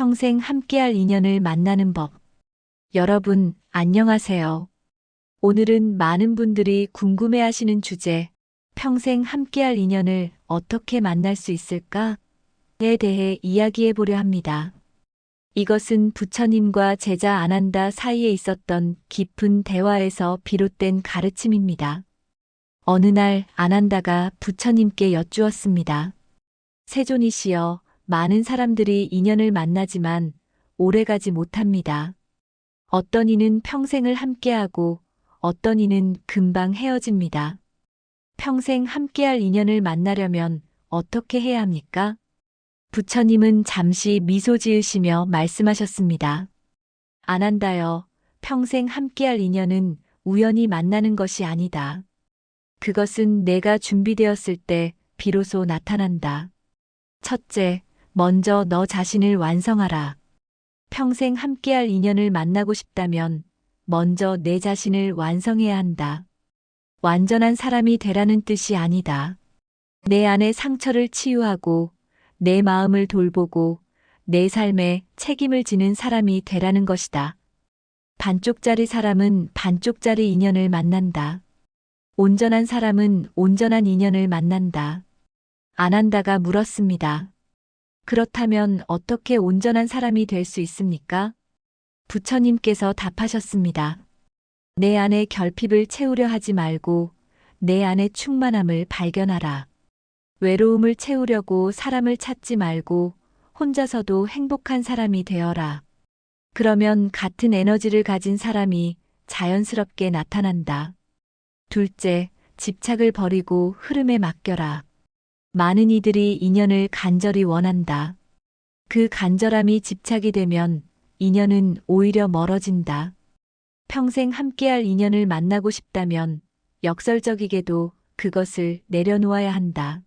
평생 함께할 인연을 만나는 법. 여러분, 안녕하세요. 오늘은 많은 분들이 궁금해하시는 주제, 평생 함께할 인연을 어떻게 만날 수 있을까에 대해 이야기해 보려 합니다. 이것은 부처님과 제자 아난다 사이에 있었던 깊은 대화에서 비롯된 가르침입니다. 어느 날 아난다가 부처님께 여쭈었습니다. 세존이시여, 많은 사람들이 인연을 만나지만 오래가지 못합니다. 어떤 이는 평생을 함께하고 어떤 이는 금방 헤어집니다. 평생 함께할 인연을 만나려면 어떻게 해야 합니까? 부처님은 잠시 미소 지으시며 말씀하셨습니다. 아난다여, 평생 함께할 인연은 우연히 만나는 것이 아니다. 그것은 내가 준비되었을 때 비로소 나타난다. 첫째, 먼저 너 자신을 완성하라. 평생 함께할 인연을 만나고 싶다면 먼저 내 자신을 완성해야 한다. 완전한 사람이 되라는 뜻이 아니다. 내 안의 상처를 치유하고 내 마음을 돌보고 내 삶에 책임을 지는 사람이 되라는 것이다. 반쪽짜리 사람은 반쪽짜리 인연을 만난다. 온전한 사람은 온전한 인연을 만난다. 아난다가 물었습니다. 그렇다면 어떻게 온전한 사람이 될 수 있습니까? 부처님께서 답하셨습니다. 내 안에 결핍을 채우려 하지 말고 내 안에 충만함을 발견하라. 외로움을 채우려고 사람을 찾지 말고 혼자서도 행복한 사람이 되어라. 그러면 같은 에너지를 가진 사람이 자연스럽게 나타난다. 둘째, 집착을 버리고 흐름에 맡겨라. 많은 이들이 인연을 간절히 원한다. 그 간절함이 집착이 되면 인연은 오히려 멀어진다. 평생 함께할 인연을 만나고 싶다면 역설적이게도 그것을 내려놓아야 한다.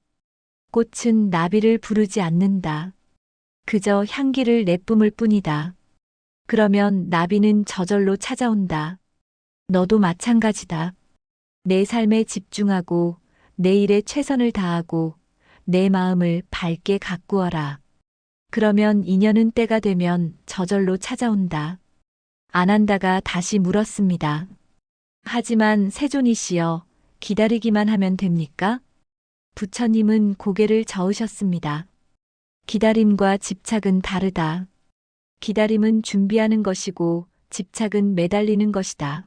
꽃은 나비를 부르지 않는다. 그저 향기를 내뿜을 뿐이다. 그러면 나비는 저절로 찾아온다. 너도 마찬가지다. 내 삶에 집중하고 내 일에 최선을 다하고 내 마음을 밝게 가꾸어라. 그러면 인연은 때가 되면 저절로 찾아온다. 아난다가 다시 물었습니다. 하지만 세존이시여, 기다리기만 하면 됩니까? 부처님은 고개를 저으셨습니다. 기다림과 집착은 다르다. 기다림은 준비하는 것이고 집착은 매달리는 것이다.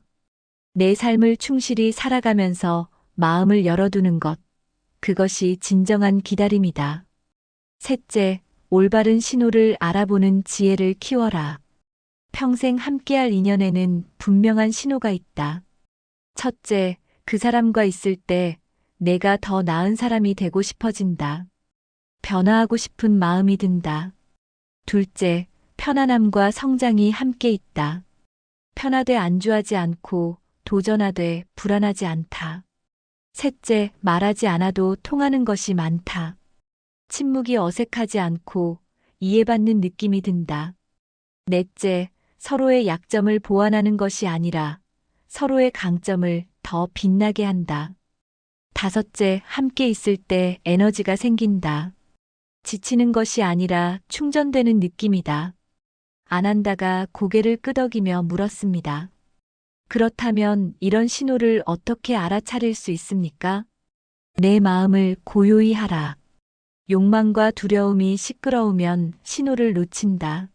내 삶을 충실히 살아가면서 마음을 열어두는 것. 그것이 진정한 기다림이다. 셋째, 올바른 신호를 알아보는 지혜를 키워라. 평생 함께할 인연에는 분명한 신호가 있다. 첫째, 그 사람과 있을 때 내가 더 나은 사람이 되고 싶어진다. 변화하고 싶은 마음이 든다. 둘째, 편안함과 성장이 함께 있다. 편하되 안주하지 않고 도전하되 불안하지 않다. 셋째, 말하지 않아도 통하는 것이 많다. 침묵이 어색하지 않고 이해받는 느낌이 든다. 넷째, 서로의 약점을 보완하는 것이 아니라 서로의 강점을 더 빛나게 한다. 다섯째, 함께 있을 때 에너지가 생긴다. 지치는 것이 아니라 충전되는 느낌이다. 아난다가 고개를 끄덕이며 물었습니다. 그렇다면 이런 신호를 어떻게 알아차릴 수 있습니까? 내 마음을 고요히 하라. 욕망과 두려움이 시끄러우면 신호를 놓친다.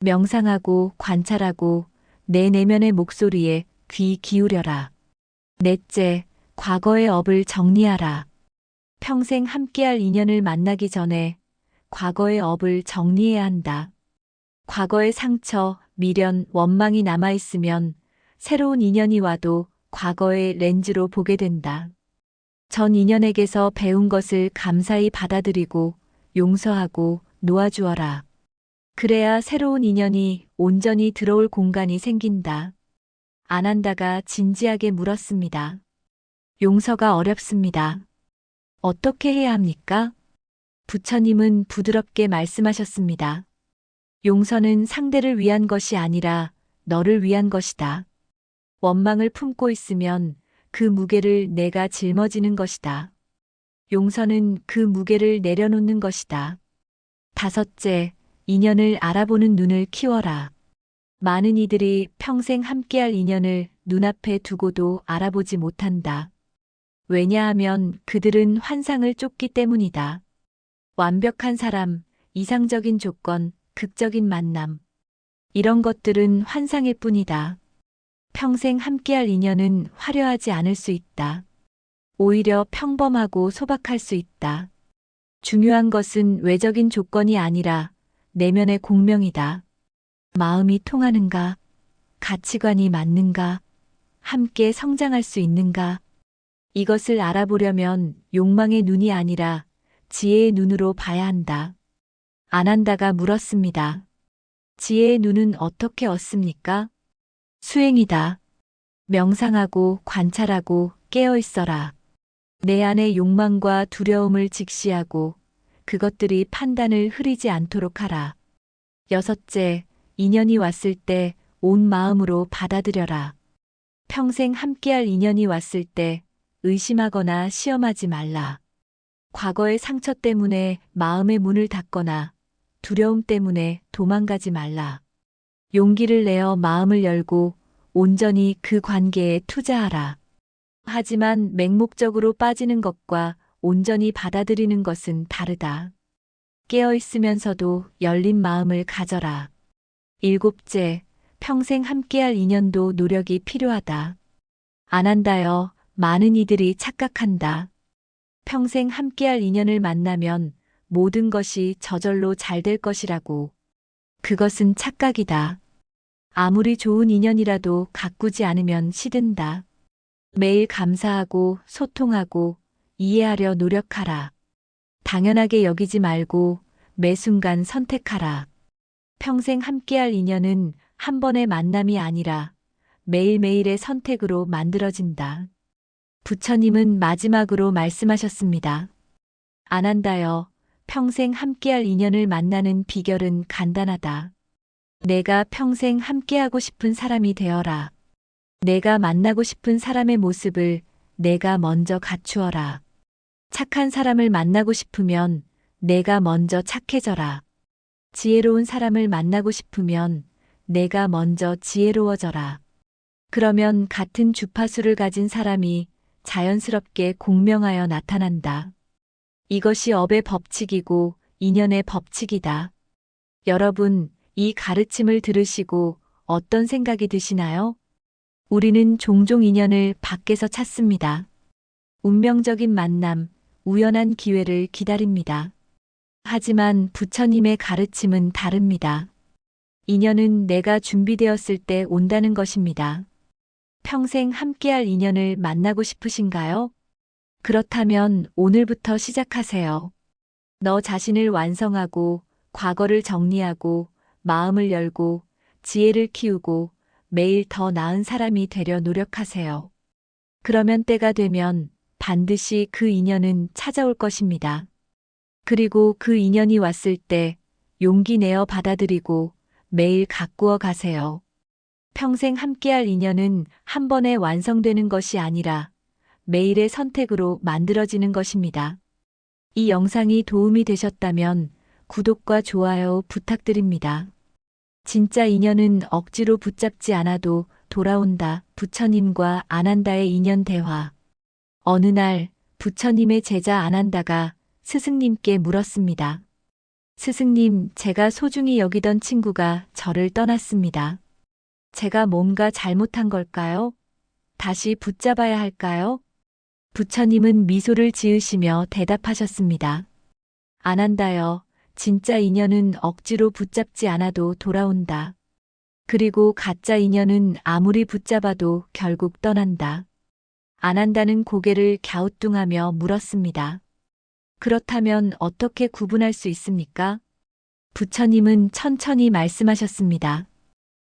명상하고 관찰하고 내 내면의 목소리에 귀 기울여라. 넷째, 과거의 업을 정리하라. 평생 함께할 인연을 만나기 전에 과거의 업을 정리해야 한다. 과거의 상처, 미련, 원망이 남아있으면 새로운 인연이 와도 과거의 렌즈로 보게 된다. 전 인연에게서 배운 것을 감사히 받아들이고 용서하고 놓아주어라. 그래야 새로운 인연이 온전히 들어올 공간이 생긴다. 아난다가 진지하게 물었습니다. 용서가 어렵습니다. 어떻게 해야 합니까? 부처님은 부드럽게 말씀하셨습니다. 용서는 상대를 위한 것이 아니라 너를 위한 것이다. 원망을 품고 있으면 그 무게를 내가 짊어지는 것이다. 용서는 그 무게를 내려놓는 것이다. 다섯째, 인연을 알아보는 눈을 키워라. 많은 이들이 평생 함께할 인연을 눈앞에 두고도 알아보지 못한다. 왜냐하면 그들은 환상을 쫓기 때문이다. 완벽한 사람, 이상적인 조건, 극적인 만남. 이런 것들은 환상일 뿐이다. 평생 함께할 인연은 화려하지 않을 수 있다. 오히려 평범하고 소박할 수 있다. 중요한 것은 외적인 조건이 아니라 내면의 공명이다. 마음이 통하는가? 가치관이 맞는가? 함께 성장할 수 있는가? 이것을 알아보려면 욕망의 눈이 아니라 지혜의 눈으로 봐야 한다. 아난다가 물었습니다. 지혜의 눈은 어떻게 얻습니까? 수행이다. 명상하고 관찰하고 깨어 있어라. 내 안의 욕망과 두려움을 직시하고 그것들이 판단을 흐리지 않도록 하라. 여섯째, 인연이 왔을 때 온 마음으로 받아들여라. 평생 함께할 인연이 왔을 때 의심하거나 시험하지 말라. 과거의 상처 때문에 마음의 문을 닫거나 두려움 때문에 도망가지 말라. 용기를 내어 마음을 열고 온전히 그 관계에 투자하라. 하지만 맹목적으로 빠지는 것과 온전히 받아들이는 것은 다르다. 깨어 있으면서도 열린 마음을 가져라. 일곱째, 평생 함께할 인연도 노력이 필요하다. 아난다여, 많은 이들이 착각한다. 평생 함께할 인연을 만나면 모든 것이 저절로 잘 될 것이라고. 그것은 착각이다. 아무리 좋은 인연이라도 가꾸지 않으면 시든다. 매일 감사하고 소통하고 이해하려 노력하라. 당연하게 여기지 말고 매 순간 선택하라. 평생 함께할 인연은 한 번의 만남이 아니라 매일매일의 선택으로 만들어진다. 부처님은 마지막으로 말씀하셨습니다. 아난다여, 평생 함께할 인연을 만나는 비결은 간단하다. 내가 평생 함께하고 싶은 사람이 되어라. 내가 만나고 싶은 사람의 모습을 내가 먼저 갖추어라. 착한 사람을 만나고 싶으면 내가 먼저 착해져라. 지혜로운 사람을 만나고 싶으면 내가 먼저 지혜로워져라. 그러면 같은 주파수를 가진 사람이 자연스럽게 공명하여 나타난다. 이것이 업의 법칙이고 인연의 법칙이다. 여러분, 이 가르침을 들으시고 어떤 생각이 드시나요? 우리는 종종 인연을 밖에서 찾습니다. 운명적인 만남, 우연한 기회를 기다립니다. 하지만 부처님의 가르침은 다릅니다. 인연은 내가 준비되었을 때 온다는 것입니다. 평생 함께할 인연을 만나고 싶으신가요? 그렇다면 오늘부터 시작하세요. 너 자신을 완성하고 과거를 정리하고 마음을 열고 지혜를 키우고 매일 더 나은 사람이 되려 노력하세요. 그러면 때가 되면 반드시 그 인연은 찾아올 것입니다. 그리고 그 인연이 왔을 때 용기 내어 받아들이고 매일 가꾸어 가세요. 평생 함께할 인연은 한 번에 완성되는 것이 아니라 매일의 선택으로 만들어지는 것입니다. 이 영상이 도움이 되셨다면 구독과 좋아요 부탁드립니다. 진짜 인연은 억지로 붙잡지 않아도 돌아온다. 부처님과 아난다의 인연 대화. 어느 날 부처님의 제자 아난다가 스승님께 물었습니다. 스승님, 제가 소중히 여기던 친구가 저를 떠났습니다. 제가 뭔가 잘못한 걸까요? 다시 붙잡아야 할까요? 부처님은 미소를 지으시며 대답하셨습니다. 아난다여, 진짜 인연은 억지로 붙잡지 않아도 돌아온다. 그리고 가짜 인연은 아무리 붙잡아도 결국 떠난다. 아난다는 고개를 갸우뚱하며 물었습니다. 그렇다면 어떻게 구분할 수 있습니까? 부처님은 천천히 말씀하셨습니다.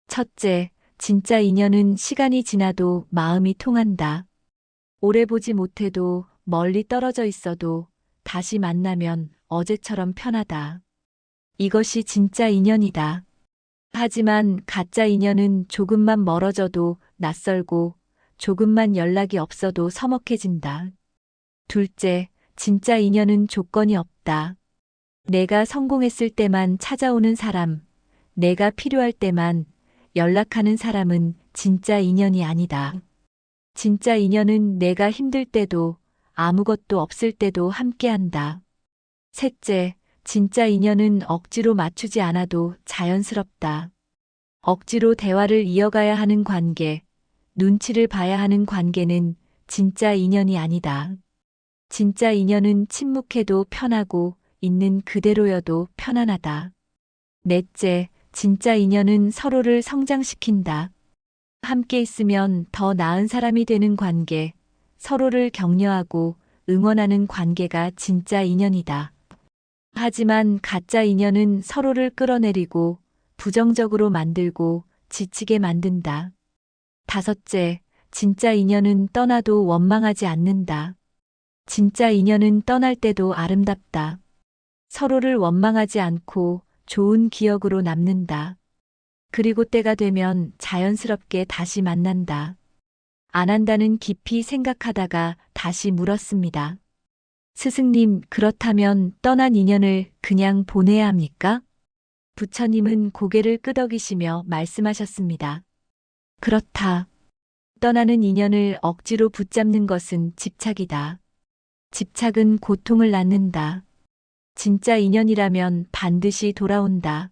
첫째, 진짜 인연은 시간이 지나도 마음이 통한다. 오래 보지 못해도 멀리 떨어져 있어도 다시 만나면 어제처럼 편하다. 이것이 진짜 인연이다. 하지만 가짜 인연은 조금만 멀어져도 낯설고 조금만 연락이 없어도 서먹해진다. 둘째, 진짜 인연은 조건이 없다. 내가 성공했을 때만 찾아오는 사람, 내가 필요할 때만 연락하는 사람은 진짜 인연이 아니다. 진짜 인연은 내가 힘들 때도 아무것도 없을 때도 함께한다. 셋째, 진짜 인연은 억지로 맞추지 않아도 자연스럽다. 억지로 대화를 이어가야 하는 관계, 눈치를 봐야 하는 관계는 진짜 인연이 아니다. 진짜 인연은 침묵해도 편하고 있는 그대로여도 편안하다. 넷째, 진짜 인연은 서로를 성장시킨다. 함께 있으면 더 나은 사람이 되는 관계, 서로를 격려하고 응원하는 관계가 진짜 인연이다. 하지만 가짜 인연은 서로를 끌어내리고 부정적으로 만들고 지치게 만든다. 다섯째, 진짜 인연은 떠나도 원망하지 않는다. 진짜 인연은 떠날 때도 아름답다. 서로를 원망하지 않고 좋은 기억으로 남는다. 그리고 때가 되면 자연스럽게 다시 만난다. 안 한다는 깊이 생각하다가 다시 물었습니다. 스승님, 그렇다면 떠난 인연을 그냥 보내야 합니까? 부처님은 고개를 끄덕이시며 말씀하셨습니다. 그렇다. 떠나는 인연을 억지로 붙잡는 것은 집착이다. 집착은 고통을 낳는다. 진짜 인연이라면 반드시 돌아온다.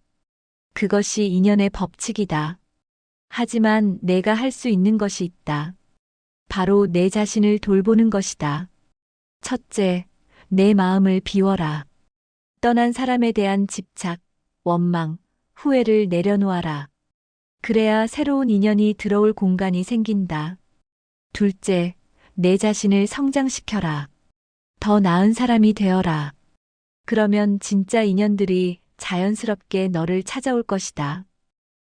그것이 인연의 법칙이다. 하지만 내가 할 수 있는 것이 있다. 바로 내 자신을 돌보는 것이다. 첫째, 내 마음을 비워라. 떠난 사람에 대한 집착, 원망, 후회를 내려놓아라. 그래야 새로운 인연이 들어올 공간이 생긴다. 둘째, 내 자신을 성장시켜라. 더 나은 사람이 되어라. 그러면 진짜 인연들이 자연스럽게 너를 찾아올 것이다.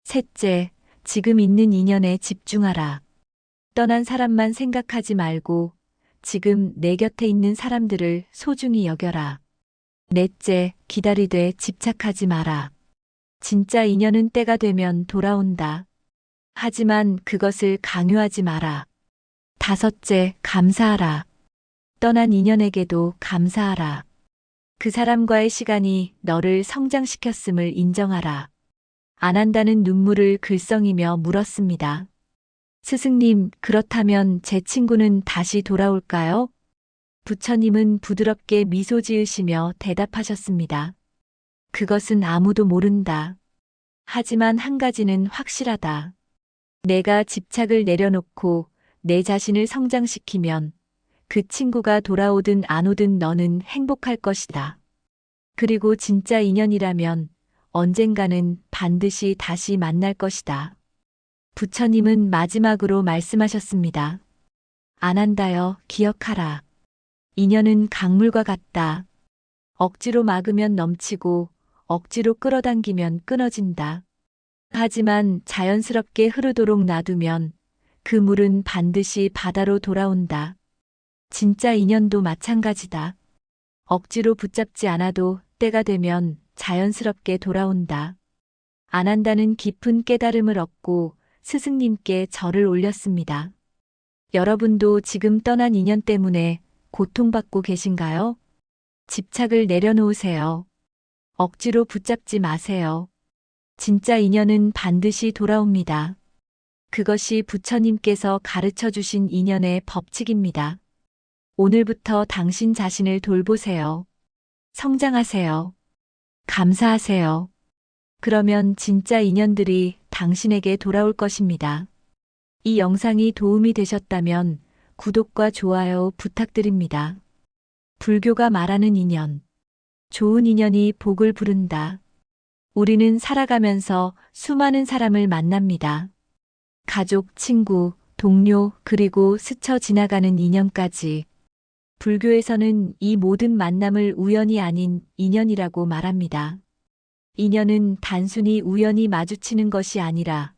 셋째, 지금 있는 인연에 집중하라. 떠난 사람만 생각하지 말고 지금 내 곁에 있는 사람들을 소중히 여겨라. 넷째, 기다리되 집착하지 마라. 진짜 인연은 때가 되면 돌아온다. 하지만 그것을 강요하지 마라. 다섯째, 감사하라. 떠난 인연에게도 감사하라. 그 사람과의 시간이 너를 성장시켰음을 인정하라. 안 한다는 눈물을 글썽이며 물었습니다. 스승님, 그렇다면 제 친구는 다시 돌아올까요? 부처님은 부드럽게 미소 지으시며 대답하셨습니다. 그것은 아무도 모른다. 하지만 한 가지는 확실하다. 내가 집착을 내려놓고 내 자신을 성장시키면 그 친구가 돌아오든 안 오든 너는 행복할 것이다. 그리고 진짜 인연이라면 언젠가는 반드시 다시 만날 것이다. 부처님은 마지막으로 말씀하셨습니다. 안 한다여 기억하라. 인연은 강물과 같다. 억지로 막으면 넘치고 억지로 끌어당기면 끊어진다. 하지만 자연스럽게 흐르도록 놔두면 그 물은 반드시 바다로 돌아온다. 진짜 인연도 마찬가지다. 억지로 붙잡지 않아도 때가 되면 자연스럽게 돌아온다. 안 한다는 깊은 깨달음을 얻고 스승님께 절을 올렸습니다. 여러분도 지금 떠난 인연 때문에 고통받고 계신가요? 집착을 내려놓으세요. 억지로 붙잡지 마세요. 진짜 인연은 반드시 돌아옵니다. 그것이 부처님께서 가르쳐 주신 인연의 법칙입니다. 오늘부터 당신 자신을 돌보세요. 성장하세요. 감사하세요. 그러면 진짜 인연들이 당신에게 돌아올 것입니다. 이 영상이 도움이 되셨다면 구독과 좋아요 부탁드립니다. 불교가 말하는 인연. 좋은 인연이 복을 부른다. 우리는 살아가면서 수많은 사람을 만납니다. 가족, 친구, 동료, 그리고 스쳐 지나가는 인연까지. 불교에서는 이 모든 만남을 우연이 아닌 인연이라고 말합니다. 인연은 단순히 우연히 마주치는 것이 아니라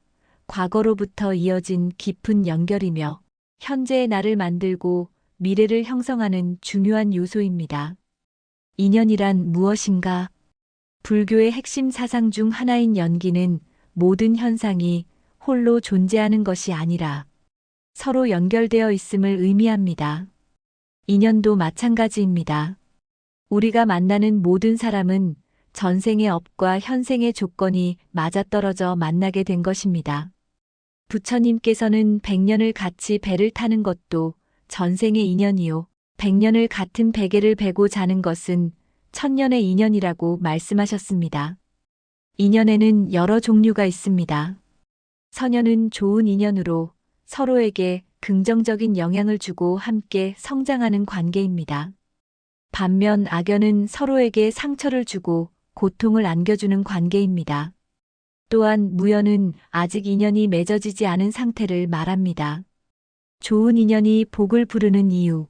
과거로부터 이어진 깊은 연결이며 현재의 나를 만들고 미래를 형성하는 중요한 요소입니다. 인연이란 무엇인가? 불교의 핵심 사상 중 하나인 연기는 모든 현상이 홀로 존재하는 것이 아니라 서로 연결되어 있음을 의미합니다. 인연도 마찬가지입니다. 우리가 만나는 모든 사람은 전생의 업과 현생의 조건이 맞아떨어져 만나게 된 것입니다. 부처님께서는 100년을 같이 배를 타는 것도 전생의 인연이요. 100년을 같은 베개를 베고 자는 것은 1000년의 인연이라고 말씀하셨습니다. 인연에는 여러 종류가 있습니다. 선연은 좋은 인연으로 서로에게 긍정적인 영향을 주고 함께 성장하는 관계입니다. 반면 악연은 서로에게 상처를 주고 고통을 안겨주는 관계입니다. 또한 무연은 아직 인연이 맺어지지 않은 상태를 말합니다. 좋은 인연이 복을 부르는 이유.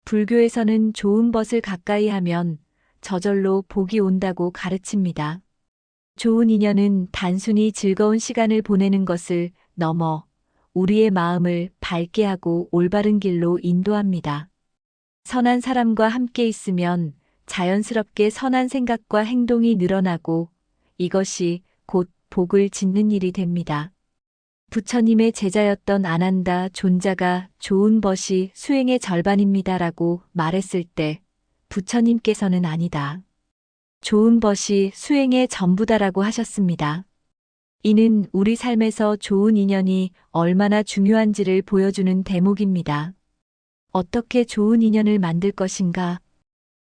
불교에서는 좋은 벗을 가까이 하면 저절로 복이 온다고 가르칩니다. 좋은 인연은 단순히 즐거운 시간을 보내는 것을 넘어 우리의 마음을 밝게 하고 올바른 길로 인도합니다. 선한 사람과 함께 있으면 자연스럽게 선한 생각과 행동이 늘어나고 이것이 곧 복을 짓는 일이 됩니다. 부처님의 제자였던 아난다 존자가 좋은 벗이 수행의 절반입니다라고 말했을 때 부처님께서는 아니다. 좋은 벗이 수행의 전부다라고 하셨습니다. 이는 우리 삶에서 좋은 인연이 얼마나 중요한지를 보여주는 대목입니다. 어떻게 좋은 인연을 만들 것인가?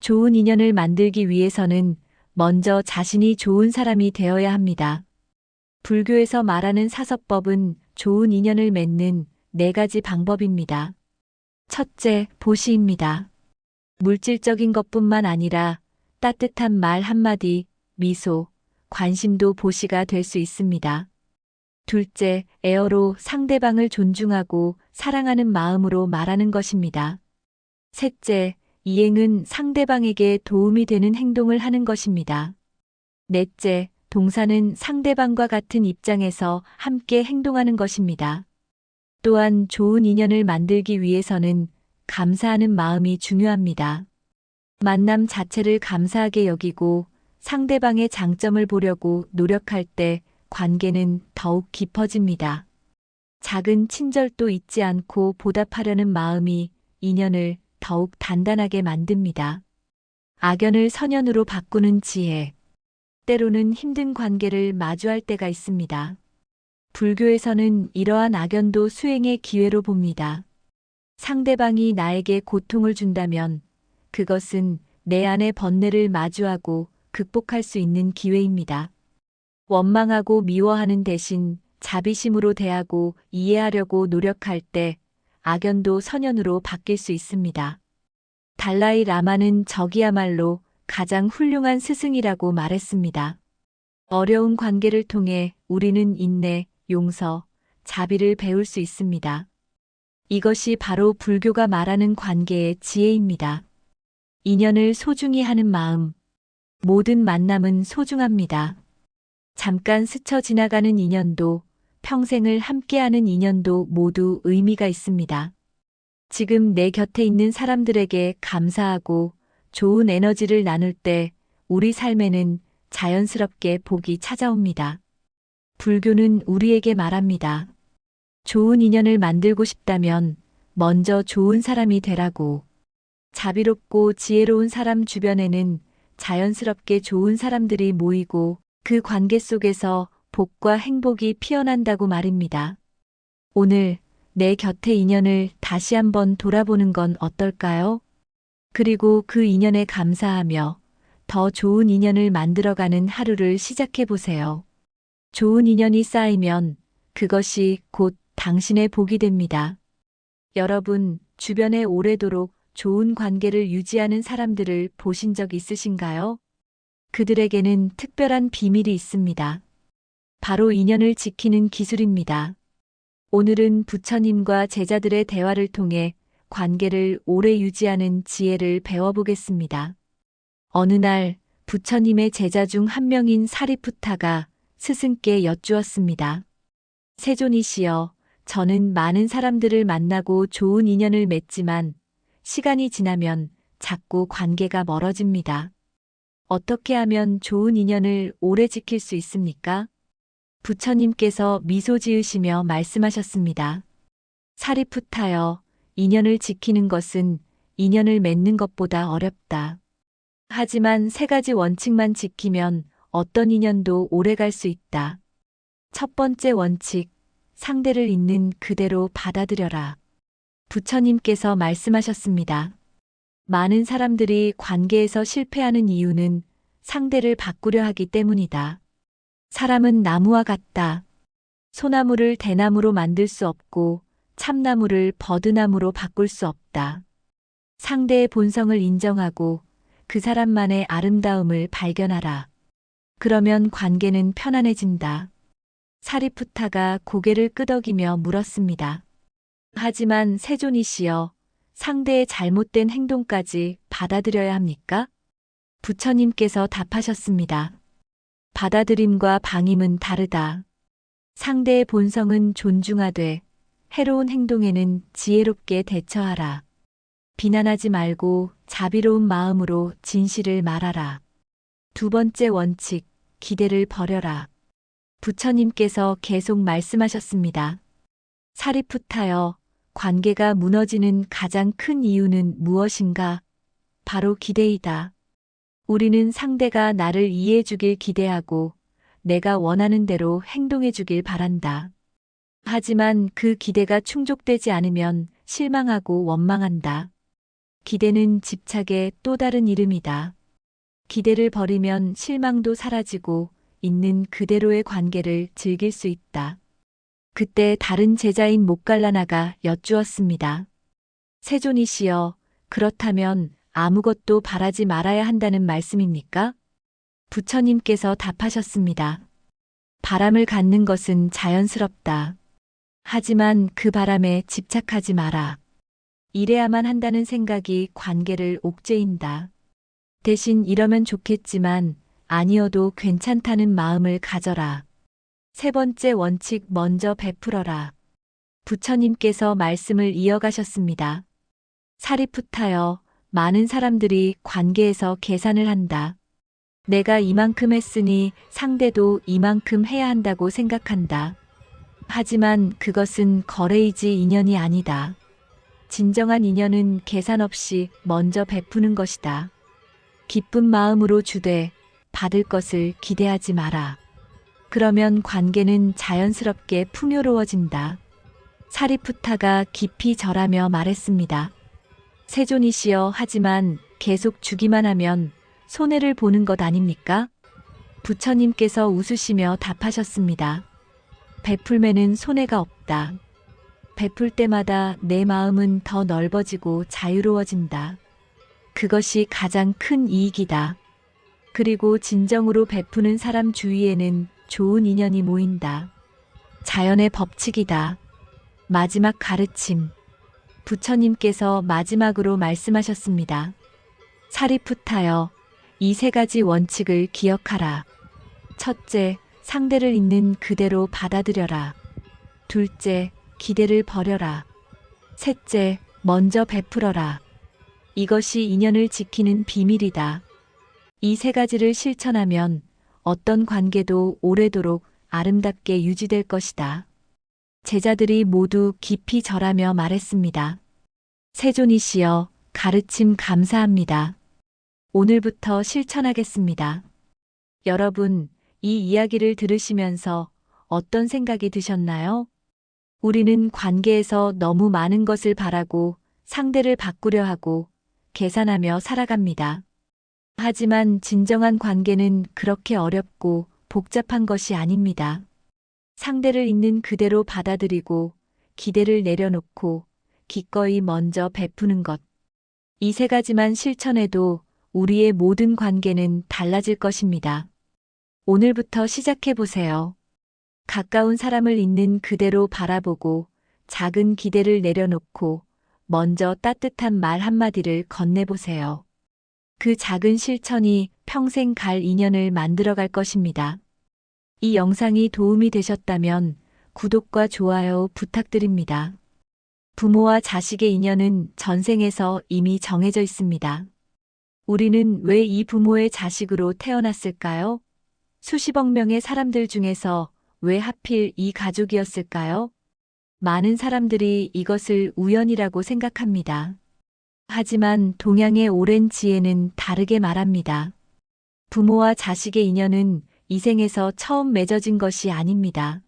좋은 인연을 만들기 위해서는 먼저 자신이 좋은 사람이 되어야 합니다. 불교에서 말하는 사서법은 좋은 인연을 맺는 4가지 방법입니다. 첫째, 보시입니다. 물질적인 것뿐만 아니라 따뜻한 말 한마디, 미소, 관심도 보시가 될 수 있습니다. 둘째, 에어로 상대방을 존중하고 사랑하는 마음으로 말하는 것입니다. 셋째, 이행은 상대방에게 도움이 되는 행동을 하는 것입니다. 넷째, 동사는 상대방과 같은 입장에서 함께 행동하는 것입니다. 또한 좋은 인연을 만들기 위해서는 감사하는 마음이 중요합니다. 만남 자체를 감사하게 여기고 상대방의 장점을 보려고 노력할 때 관계는 더욱 깊어집니다. 작은 친절도 잊지 않고 보답하려는 마음이 인연을 더욱 단단하게 만듭니다. 악연을 선연으로 바꾸는 지혜. 때로는 힘든 관계를 마주할 때가 있습니다. 불교에서는 이러한 악연도 수행의 기회로 봅니다. 상대방이 나에게 고통을 준다면 그것은 내 안의 번뇌를 마주하고 극복할 수 있는 기회입니다. 원망하고 미워하는 대신 자비심으로 대하고 이해하려고 노력할 때 악연도 선연으로 바뀔 수 있습니다. 달라이 라마는 저기야말로 가장 훌륭한 스승이라고 말했습니다. 어려운 관계를 통해 우리는 인내, 용서, 자비를 배울 수 있습니다. 이것이 바로 불교가 말하는 관계의 지혜입니다. 인연을 소중히 하는 마음. 모든 만남은 소중합니다. 잠깐 스쳐 지나가는 인연도, 평생을 함께하는 인연도 모두 의미가 있습니다. 지금 내 곁에 있는 사람들에게 감사하고 좋은 에너지를 나눌 때 우리 삶에는 자연스럽게 복이 찾아옵니다. 불교는 우리에게 말합니다. 좋은 인연을 만들고 싶다면 먼저 좋은 사람이 되라고. 자비롭고 지혜로운 사람 주변에는 자연스럽게 좋은 사람들이 모이고 그 관계 속에서 복과 행복이 피어난다고 말입니다. 오늘 내 곁의 인연을 다시 한번 돌아보는 건 어떨까요? 그리고 그 인연에 감사하며 더 좋은 인연을 만들어가는 하루를 시작해 보세요. 좋은 인연이 쌓이면 그것이 곧 당신의 복이 됩니다. 여러분, 주변에 오래도록 좋은 관계를 유지하는 사람들을 보신 적 있으신가요? 그들에게는 특별한 비밀이 있습니다. 바로 인연을 지키는 기술입니다. 오늘은 부처님과 제자들의 대화를 통해 관계를 오래 유지하는 지혜를 배워보겠습니다. 어느 날 부처님의 제자 중 한 명인 사리푸타가 스승께 여쭈었습니다. 세존이시여, 저는 많은 사람들을 만나고 좋은 인연을 맺지만 시간이 지나면 자꾸 관계가 멀어집니다. 어떻게 하면 좋은 인연을 오래 지킬 수 있습니까? 부처님께서 미소 지으시며 말씀하셨습니다. 사리푸타여, 인연을 지키는 것은 인연을 맺는 것보다 어렵다. 하지만 세 가지 원칙만 지키면 어떤 인연도 오래 갈 수 있다. 첫 번째 원칙, 상대를 있는 그대로 받아들여라. 부처님께서 말씀하셨습니다. 많은 사람들이 관계에서 실패하는 이유는 상대를 바꾸려 하기 때문이다. 사람은 나무와 같다. 소나무를 대나무로 만들 수 없고 참나무를 버드나무로 바꿀 수 없다. 상대의 본성을 인정하고 그 사람만의 아름다움을 발견하라. 그러면 관계는 편안해진다. 사리푸타가 고개를 끄덕이며 물었습니다. 하지만 세존이시여, 상대의 잘못된 행동까지 받아들여야 합니까? 부처님께서 답하셨습니다. 받아들임과 방임은 다르다. 상대의 본성은 존중하되 해로운 행동에는 지혜롭게 대처하라. 비난하지 말고 자비로운 마음으로 진실을 말하라. 두 번째 원칙, 기대를 버려라. 부처님께서 계속 말씀하셨습니다. 사리푸타여, 관계가 무너지는 가장 큰 이유는 무엇인가? 바로 기대이다. 우리는 상대가 나를 이해해 주길 기대하고 내가 원하는 대로 행동해 주길 바란다. 하지만 그 기대가 충족되지 않으면 실망하고 원망한다. 기대는 집착의 또 다른 이름이다. 기대를 버리면 실망도 사라지고 있는 그대로의 관계를 즐길 수 있다. 그때 다른 제자인 모갈라나가 여쭈었습니다. 세존이시여, 그렇다면 아무것도 바라지 말아야 한다는 말씀입니까? 부처님께서 답하셨습니다. 바람을 갖는 것은 자연스럽다. 하지만 그 바람에 집착하지 마라. 이래야만 한다는 생각이 관계를 옥죄인다. 대신 이러면 좋겠지만 아니어도 괜찮다는 마음을 가져라. 세 번째 원칙, 먼저 베풀어라. 부처님께서 말씀을 이어가셨습니다. 사리푸타여, 많은 사람들이 관계에서 계산을 한다. 내가 이만큼 했으니 상대도 이만큼 해야 한다고 생각한다. 하지만 그것은 거래이지 인연이 아니다. 진정한 인연은 계산 없이 먼저 베푸는 것이다. 기쁜 마음으로 주되 받을 것을 기대하지 마라. 그러면 관계는 자연스럽게 풍요로워진다. 사리푸타가 깊이 절하며 말했습니다. 세존이시여, 하지만 계속 주기만 하면 손해를 보는 것 아닙니까? 부처님께서 웃으시며 답하셨습니다. 베풀매는 손해가 없다. 베풀 때마다 내 마음은 더 넓어지고 자유로워진다. 그것이 가장 큰 이익이다. 그리고 진정으로 베푸는 사람 주위에는 좋은 인연이 모인다. 자연의 법칙이다. 마지막 가르침. 부처님께서 마지막으로 말씀하셨습니다. 사리푸타여, 이 세 가지 원칙을 기억하라. 첫째, 상대를 있는 그대로 받아들여라. 둘째, 기대를 버려라. 셋째, 먼저 베풀어라. 이것이 인연을 지키는 비밀이다. 이 세 가지를 실천하면 어떤 관계도 오래도록 아름답게 유지될 것이다. 제자들이 모두 깊이 절하며 말했습니다. 세존이시여, 가르침 감사합니다. 오늘부터 실천하겠습니다. 여러분, 이 이야기를 들으시면서 어떤 생각이 드셨나요? 우리는 관계에서 너무 많은 것을 바라고 상대를 바꾸려 하고 계산하며 살아갑니다. 하지만 진정한 관계는 그렇게 어렵고 복잡한 것이 아닙니다. 상대를 있는 그대로 받아들이고 기대를 내려놓고 기꺼이 먼저 베푸는 것. 이 세 가지만 실천해도 우리의 모든 관계는 달라질 것입니다. 오늘부터 시작해 보세요. 가까운 사람을 있는 그대로 바라보고 작은 기대를 내려놓고 먼저 따뜻한 말 한마디를 건네보세요. 그 작은 실천이 평생 갈 인연을 만들어갈 것입니다. 이 영상이 도움이 되셨다면 구독과 좋아요 부탁드립니다. 부모와 자식의 인연은 전생에서 이미 정해져 있습니다. 우리는 왜 이 부모의 자식으로 태어났을까요? 수십억 명의 사람들 중에서 왜 하필 이 가족이었을까요? 많은 사람들이 이것을 우연이라고 생각합니다. 하지만 동양의 오랜 지혜는 다르게 말합니다. 부모와 자식의 인연은 이 생에서 처음 맺어진 것이 아닙니다.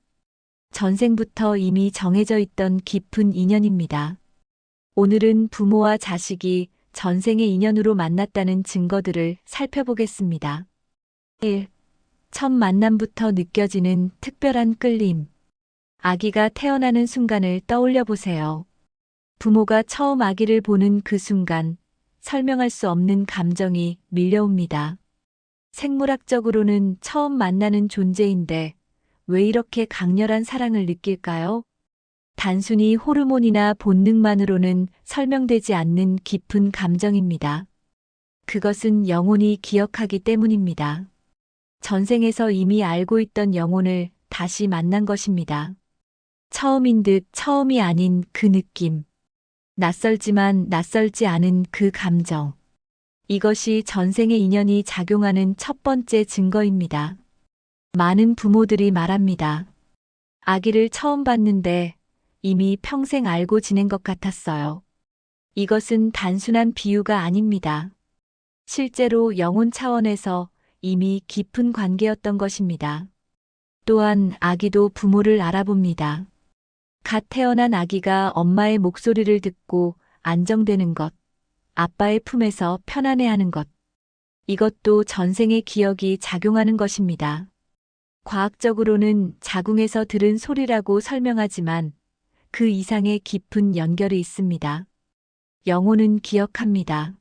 전생부터 이미 정해져 있던 깊은 인연입니다. 오늘은 부모와 자식이 전생의 인연으로 만났다는 증거들을 살펴보겠습니다. 1. 첫 만남부터 느껴지는 특별한 끌림. 아기가 태어나는 순간을 떠올려 보세요. 부모가 처음 아기를 보는 그 순간, 설명할 수 없는 감정이 밀려옵니다. 생물학적으로는 처음 만나는 존재인데, 왜 이렇게 강렬한 사랑을 느낄까요? 단순히 호르몬이나 본능만으로는 설명되지 않는 깊은 감정입니다. 그것은 영혼이 기억하기 때문입니다. 전생에서 이미 알고 있던 영혼을 다시 만난 것입니다. 처음인 듯 처음이 아닌 그 느낌. 낯설지만 낯설지 않은 그 감정. 이것이 전생의 인연이 작용하는 첫 번째 증거입니다. 많은 부모들이 말합니다. 아기를 처음 봤는데 이미 평생 알고 지낸 것 같았어요. 이것은 단순한 비유가 아닙니다. 실제로 영혼 차원에서 이미 깊은 관계였던 것입니다. 또한 아기도 부모를 알아봅니다. 갓 태어난 아기가 엄마의 목소리를 듣고 안정되는 것, 아빠의 품에서 편안해하는 것. 이것도 전생의 기억이 작용하는 것입니다. 과학적으로는 자궁에서 들은 소리라고 설명하지만 그 이상의 깊은 연결이 있습니다. 영혼은 기억합니다.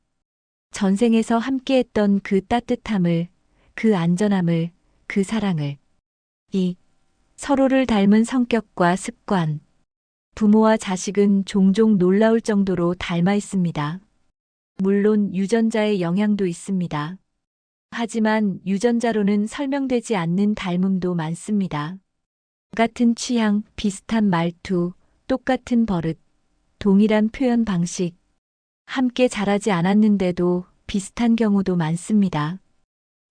전생에서 함께했던 그 따뜻함을, 그 안전함을, 그 사랑을. 2. 서로를 닮은 성격과 습관. 부모와 자식은 종종 놀라울 정도로 닮아 있습니다. 물론 유전자의 영향도 있습니다. 하지만 유전자로는 설명되지 않는 닮음도 많습니다. 같은 취향, 비슷한 말투, 똑같은 버릇, 동일한 표현 방식. 함께 자라지 않았는데도 비슷한 경우도 많습니다.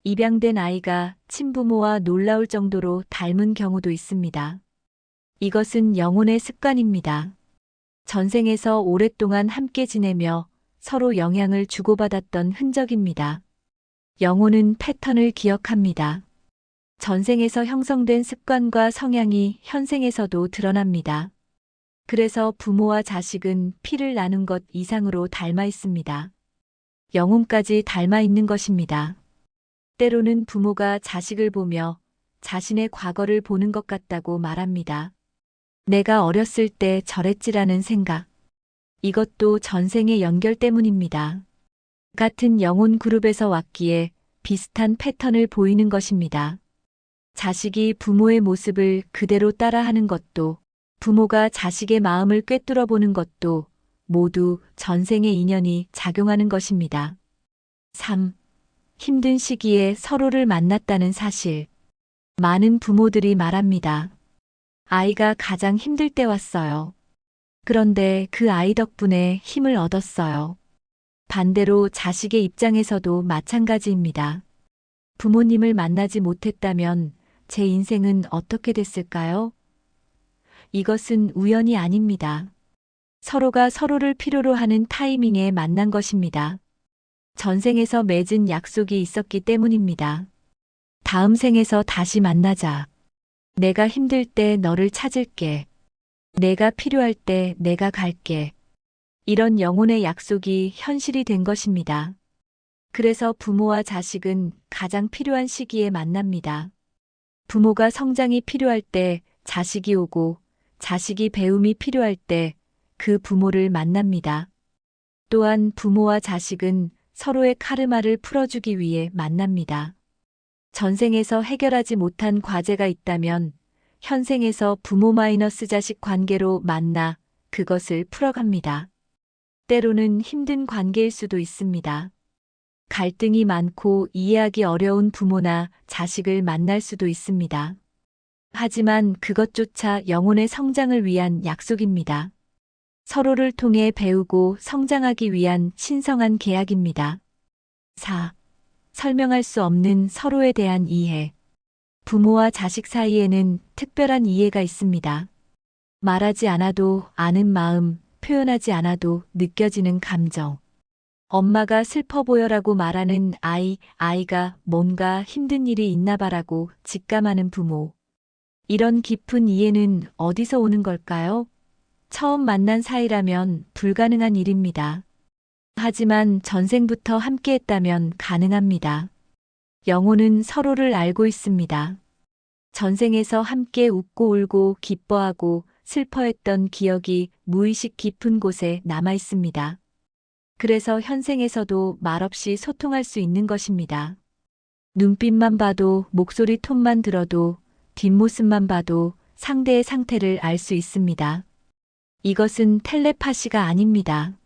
입양된 아이가 친부모와 놀라울 정도로 닮은 경우도 있습니다. 이것은 영혼의 습관입니다. 전생에서 오랫동안 함께 지내며 서로 영향을 주고받았던 흔적입니다. 영혼은 패턴을 기억합니다. 전생에서 형성된 습관과 성향이 현생에서도 드러납니다. 그래서 부모와 자식은 피를 나눈 것 이상으로 닮아 있습니다. 영혼까지 닮아 있는 것입니다. 때로는 부모가 자식을 보며 자신의 과거를 보는 것 같다고 말합니다. 내가 어렸을 때 저랬지라는 생각. 이것도 전생의 연결 때문입니다. 같은 영혼 그룹에서 왔기에 비슷한 패턴을 보이는 것입니다. 자식이 부모의 모습을 그대로 따라하는 것도, 부모가 자식의 마음을 꿰뚫어 보는 것도 모두 전생의 인연이 작용하는 것입니다. 3. 힘든 시기에 서로를 만났다는 사실. 많은 부모들이 말합니다. 아이가 가장 힘들 때 왔어요. 그런데 그 아이 덕분에 힘을 얻었어요. 반대로 자식의 입장에서도 마찬가지입니다. 부모님을 만나지 못했다면 제 인생은 어떻게 됐을까요? 이것은 우연이 아닙니다. 서로가 서로를 필요로 하는 타이밍에 만난 것입니다. 전생에서 맺은 약속이 있었기 때문입니다. 다음 생에서 다시 만나자. 내가 힘들 때 너를 찾을게. 내가 필요할 때 내가 갈게. 이런 영혼의 약속이 현실이 된 것입니다. 그래서 부모와 자식은 가장 필요한 시기에 만납니다. 부모가 성장이 필요할 때 자식이 오고 자식이 배움이 필요할 때 그 부모를 만납니다. 또한 부모와 자식은 서로의 카르마를 풀어주기 위해 만납니다. 전생에서 해결하지 못한 과제가 있다면 현생에서 부모 마이너스 자식 관계로 만나 그것을 풀어갑니다. 때로는 힘든 관계일 수도 있습니다. 갈등이 많고 이해하기 어려운 부모나 자식을 만날 수도 있습니다. 하지만 그것조차 영혼의 성장을 위한 약속입니다. 서로를 통해 배우고 성장하기 위한 신성한 계약입니다. 4. 설명할 수 없는 서로에 대한 이해. 부모와 자식 사이에는 특별한 이해가 있습니다. 말하지 않아도 아는 마음, 표현하지 않아도 느껴지는 감정. 엄마가 슬퍼 보여라고 말하는 아이가 뭔가 힘든 일이 있나 봐라고 직감하는 부모. 이런 깊은 이해는 어디서 오는 걸까요? 처음 만난 사이라면 불가능한 일입니다. 하지만 전생부터 함께했다면 가능합니다. 영혼은 서로를 알고 있습니다. 전생에서 함께 웃고 울고 기뻐하고 슬퍼했던 기억이 무의식 깊은 곳에 남아 있습니다. 그래서 현생에서도 말없이 소통할 수 있는 것입니다. 눈빛만 봐도, 목소리 톤만 들어도, 뒷모습만 봐도 상대의 상태를 알 수 있습니다. 이것은 텔레파시가 아닙니다.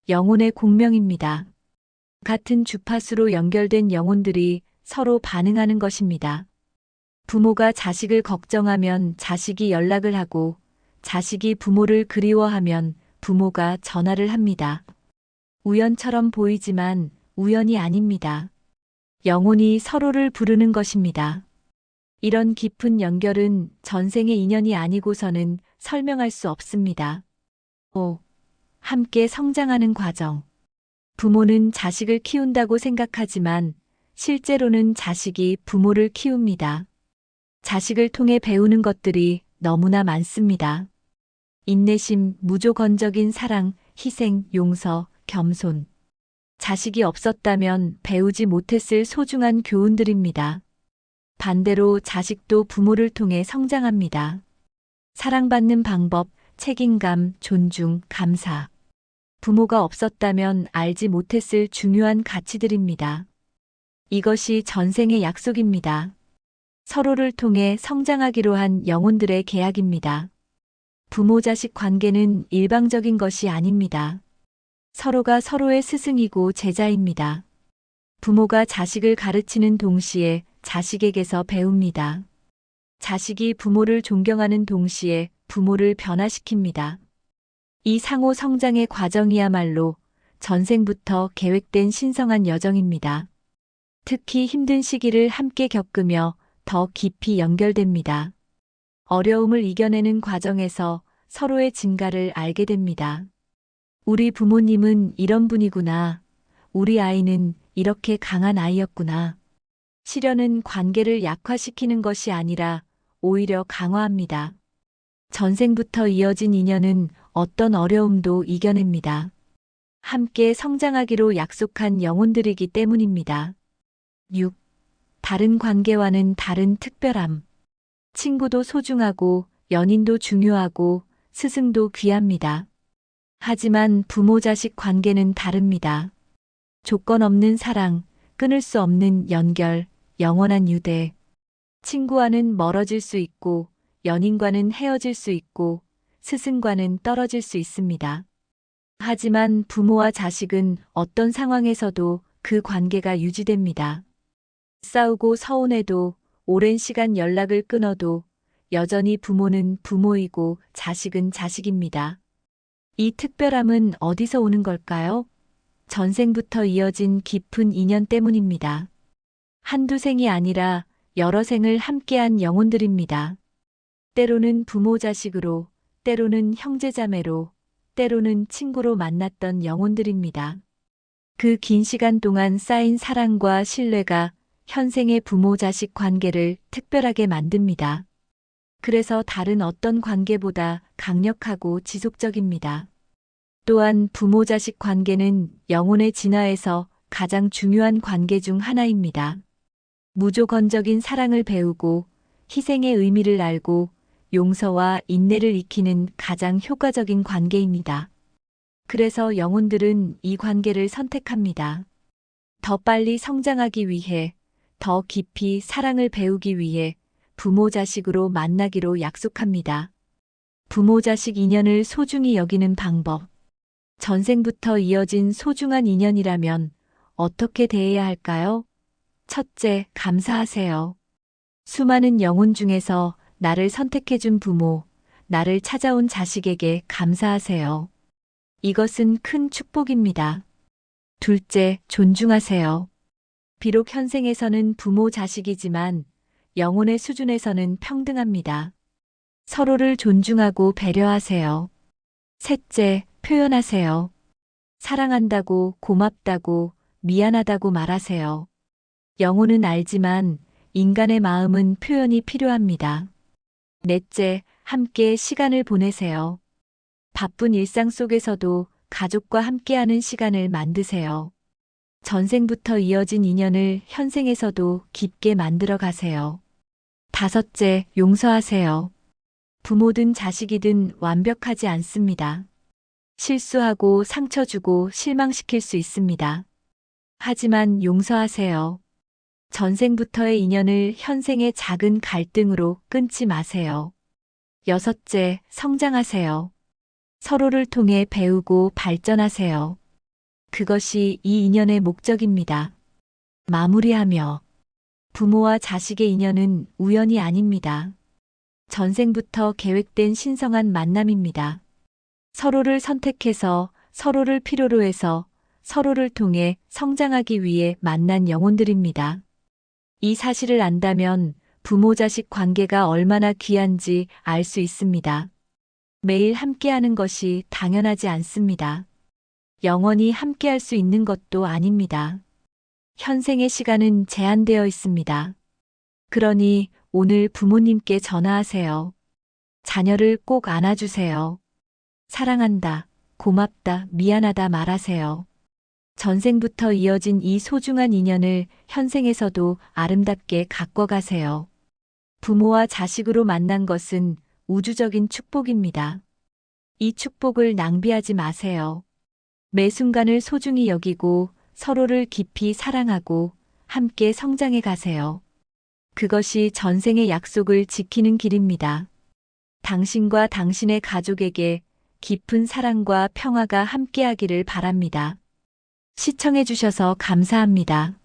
영혼의 공명입니다. 같은 주파수로 연결된 영혼들이 서로 반응하는 것입니다. 부모가 자식을 걱정하면 자식이 연락을 하고, 자식이 부모를 그리워하면 부모가 전화를 합니다. 우연처럼 보이지만 우연이 아닙니다. 영혼이 서로를 부르는 것입니다. 이런 깊은 연결은 전생의 인연이 아니고서는 설명할 수 없습니다. 5. 함께 성장하는 과정. 부모는 자식을 키운다고 생각하지만 실제로는 자식이 부모를 키웁니다. 자식을 통해 배우는 것들이 너무나 많습니다. 인내심, 무조건적인 사랑, 희생, 용서, 겸손. 자식이 없었다면 배우지 못했을 소중한 교훈들입니다. 반대로 자식도 부모를 통해 성장합니다. 사랑받는 방법, 책임감, 존중, 감사. 부모가 없었다면 알지 못했을 중요한 가치들입니다. 이것이 전생의 약속입니다. 서로를 통해 성장하기로 한 영혼들의 계약입니다. 부모-자식 관계는 일방적인 것이 아닙니다. 서로가 서로의 스승이고 제자입니다. 부모가 자식을 가르치는 동시에 자식에게서 배웁니다. 자식이 부모를 존경하는 동시에 부모를 변화시킵니다. 이 상호 성장의 과정이야말로 전생부터 계획된 신성한 여정입니다. 특히 힘든 시기를 함께 겪으며 더 깊이 연결됩니다. 어려움을 이겨내는 과정에서 서로의 진가를 알게 됩니다. 우리 부모님은 이런 분이구나. 우리 아이는 이렇게 강한 아이였구나. 시련은 관계를 약화시키는 것이 아니라 오히려 강화합니다. 전생부터 이어진 인연은 어떤 어려움도 이겨냅니다. 함께 성장하기로 약속한 영혼들이기 때문입니다. 6. 다른 관계와는 다른 특별함. 친구도 소중하고 연인도 중요하고 스승도 귀합니다. 하지만 부모-자식 관계는 다릅니다. 조건 없는 사랑, 끊을 수 없는 연결, 영원한 유대. 친구와는 멀어질 수 있고, 연인과는 헤어질 수 있고, 스승과는 떨어질 수 있습니다. 하지만 부모와 자식은 어떤 상황에서도 그 관계가 유지됩니다. 싸우고 서운해도, 오랜 시간 연락을 끊어도 여전히 부모는 부모이고 자식은 자식입니다. 이 특별함은 어디서 오는 걸까요? 전생부터 이어진 깊은 인연 때문입니다. 한두 생이 아니라 여러 생을 함께한 영혼들입니다. 때로는 부모-자식으로, 때로는 형제자매로, 때로는 친구로 만났던 영혼들입니다. 그 긴 시간 동안 쌓인 사랑과 신뢰가 현생의 부모-자식 관계를 특별하게 만듭니다. 그래서 다른 어떤 관계보다 강력하고 지속적입니다. 또한 부모-자식 관계는 영혼의 진화에서 가장 중요한 관계 중 하나입니다. 무조건적인 사랑을 배우고 희생의 의미를 알고 용서와 인내를 익히는 가장 효과적인 관계입니다. 그래서 영혼들은 이 관계를 선택합니다. 더 빨리 성장하기 위해, 더 깊이 사랑을 배우기 위해 부모-자식으로 만나기로 약속합니다. 부모-자식 인연을 소중히 여기는 방법. 전생부터 이어진 소중한 인연이라면 어떻게 대해야 할까요? 첫째, 감사하세요. 수많은 영혼 중에서 나를 선택해준 부모, 나를 찾아온 자식에게 감사하세요. 이것은 큰 축복입니다. 둘째, 존중하세요. 비록 현생에서는 부모-자식이지만 영혼의 수준에서는 평등합니다. 서로를 존중하고 배려하세요. 셋째, 표현하세요. 사랑한다고, 고맙다고, 미안하다고 말하세요. 영혼은 알지만 인간의 마음은 표현이 필요합니다. 넷째, 함께 시간을 보내세요. 바쁜 일상 속에서도 가족과 함께하는 시간을 만드세요. 전생부터 이어진 인연을 현생에서도 깊게 만들어 가세요. 다섯째, 용서하세요. 부모든 자식이든 완벽하지 않습니다. 실수하고 상처 주고 실망시킬 수 있습니다. 하지만 용서하세요. 전생부터의 인연을 현생의 작은 갈등으로 끊지 마세요. 여섯째, 성장하세요. 서로를 통해 배우고 발전하세요. 그것이 이 인연의 목적입니다. 마무리하며 부모와 자식의 인연은 우연이 아닙니다. 전생부터 계획된 신성한 만남입니다. 서로를 선택해서 서로를 필요로 해서 서로를 통해 성장하기 위해 만난 영혼들입니다. 이 사실을 안다면 부모 자식 관계가 얼마나 귀한지 알 수 있습니다. 매일 함께하는 것이 당연하지 않습니다. 영원히 함께할 수 있는 것도 아닙니다. 현생의 시간은 제한되어 있습니다. 그러니 오늘 부모님께 전화하세요. 자녀를 꼭 안아주세요. 사랑한다, 고맙다, 미안하다 말하세요. 전생부터 이어진 이 소중한 인연을 현생에서도 아름답게 가꿔가세요. 부모와 자식으로 만난 것은 우주적인 축복입니다. 이 축복을 낭비하지 마세요. 매 순간을 소중히 여기고 서로를 깊이 사랑하고 함께 성장해 가세요. 그것이 전생의 약속을 지키는 길입니다. 당신과 당신의 가족에게 깊은 사랑과 평화가 함께하기를 바랍니다. 시청해 주셔서 감사합니다.